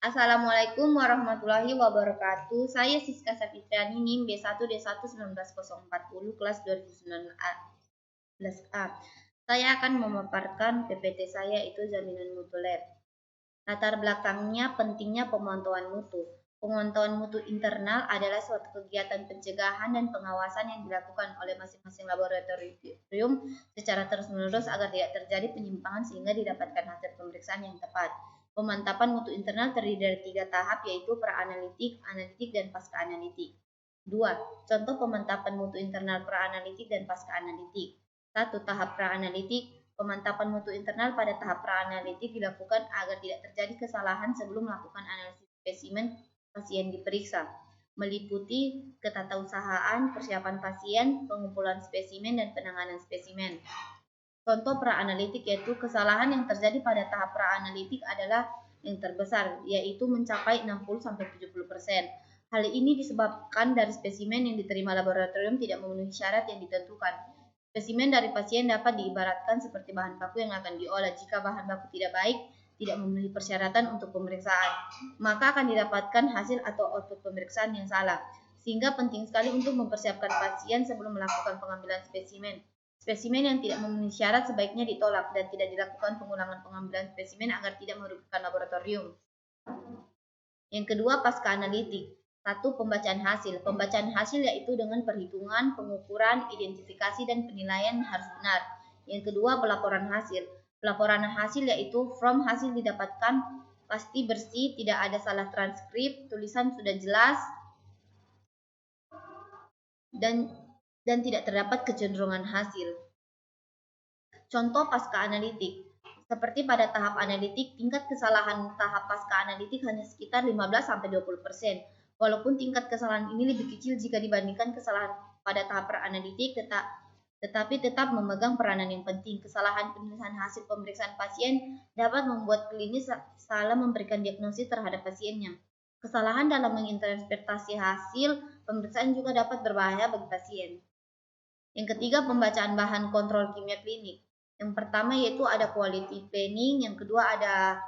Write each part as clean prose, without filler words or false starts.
Assalamualaikum warahmatullahi wabarakatuh. Saya Siska Safitriani NIM B1D1 1940 kelas 2019A. Saya akan memaparkan PPT saya itu jaminan mutu lab. Latar belakangnya pentingnya pemantauan mutu. Pemantauan mutu internal adalah suatu kegiatan pencegahan dan pengawasan yang dilakukan oleh masing-masing laboratorium secara terus-menerus agar tidak terjadi penyimpangan sehingga didapatkan hasil pemeriksaan yang tepat. Pemantapan mutu internal terdiri dari 3 tahap, yaitu pra-analitik, analitik, dan pasca-analitik. 2. Contoh pemantapan mutu internal pra-analitik dan pasca-analitik. 1. Tahap pra-analitik. Pemantapan mutu internal pada tahap pra-analitik dilakukan agar tidak terjadi kesalahan sebelum melakukan analisis spesimen pasien diperiksa, meliputi ketatausahaan, persiapan pasien, pengumpulan spesimen, dan penanganan spesimen. Contoh pra-analitik yaitu kesalahan yang terjadi pada tahap pra-analitik adalah yang terbesar, yaitu mencapai 60-70%. Hal ini disebabkan dari spesimen yang diterima laboratorium tidak memenuhi syarat yang ditentukan. Spesimen dari pasien dapat diibaratkan seperti bahan baku yang akan diolah. Jika bahan baku tidak baik, tidak memenuhi persyaratan untuk pemeriksaan, maka akan didapatkan hasil atau output pemeriksaan yang salah. Sehingga penting sekali untuk mempersiapkan pasien sebelum melakukan pengambilan spesimen. Spesimen yang tidak memenuhi syarat sebaiknya ditolak dan tidak dilakukan pengulangan pengambilan spesimen agar tidak merugikan laboratorium. Yang kedua, pasca analitik. 1. Pembacaan hasil. Pembacaan hasil yaitu dengan perhitungan, pengukuran, identifikasi, dan penilaian harus benar. Yang kedua, pelaporan hasil. Pelaporan hasil yaitu form hasil didapatkan pasti bersih, tidak ada salah transkrip, tulisan sudah jelas, dan tidak terdapat kecenderungan hasil. Contoh pasca analitik. Seperti pada tahap analitik, tingkat kesalahan tahap pasca analitik hanya sekitar 15-20%. Walaupun tingkat kesalahan ini lebih kecil jika dibandingkan kesalahan pada tahap pra-analitik, tetapi tetap memegang peranan yang penting. Kesalahan penulisan hasil pemeriksaan pasien dapat membuat klinis salah memberikan diagnosis terhadap pasiennya. Kesalahan dalam menginterpretasi hasil pemeriksaan juga dapat berbahaya bagi pasien. Yang ketiga, pembacaan bahan kontrol kimia klinik. Yang pertama yaitu ada quality planning, yang kedua ada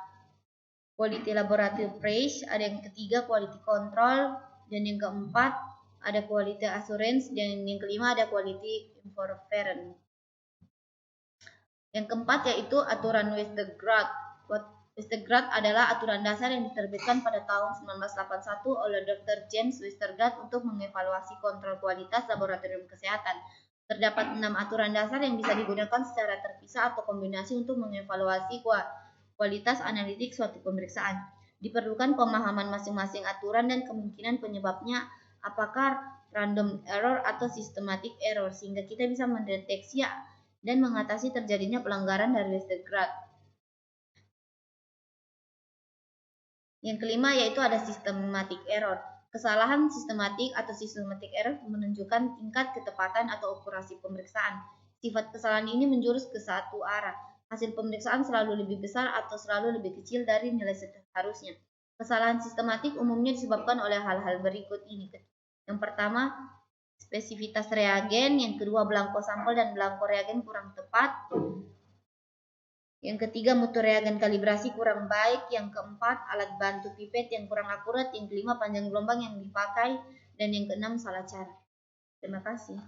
quality laboratory appraise, ada yang ketiga quality control, dan yang keempat ada quality assurance, dan yang kelima ada quality enforcement. Yang keempat yaitu aturan Westergaard. Westergaard adalah aturan dasar yang diterbitkan pada tahun 1981 oleh Dr. James Westergaard untuk mengevaluasi kontrol kualitas laboratorium kesehatan. Terdapat 6 aturan dasar yang bisa digunakan secara terpisah atau kombinasi untuk mengevaluasi kualitas analitik suatu pemeriksaan. Diperlukan pemahaman masing-masing aturan dan kemungkinan penyebabnya, apakah random error atau systematic error, sehingga kita bisa mendeteksi dan mengatasi terjadinya pelanggaran dari Westergaard. Yang kelima yaitu ada systematic error. Kesalahan sistematik atau systematic error menunjukkan tingkat ketepatan atau akurasi pemeriksaan. Sifat kesalahan ini menjurus ke satu arah. Hasil pemeriksaan selalu lebih besar atau selalu lebih kecil dari nilai seharusnya. Kesalahan sistematik umumnya disebabkan oleh hal-hal berikut ini. Yang pertama, spesifitas reagen. Yang kedua, belangko sampel dan belangko reagen kurang tepat. Yang ketiga, mutu reagen kalibrasi kurang baik. Yang keempat, alat bantu pipet yang kurang akurat. Yang kelima, panjang gelombang yang dipakai. Dan yang keenam, salah cara. Terima kasih.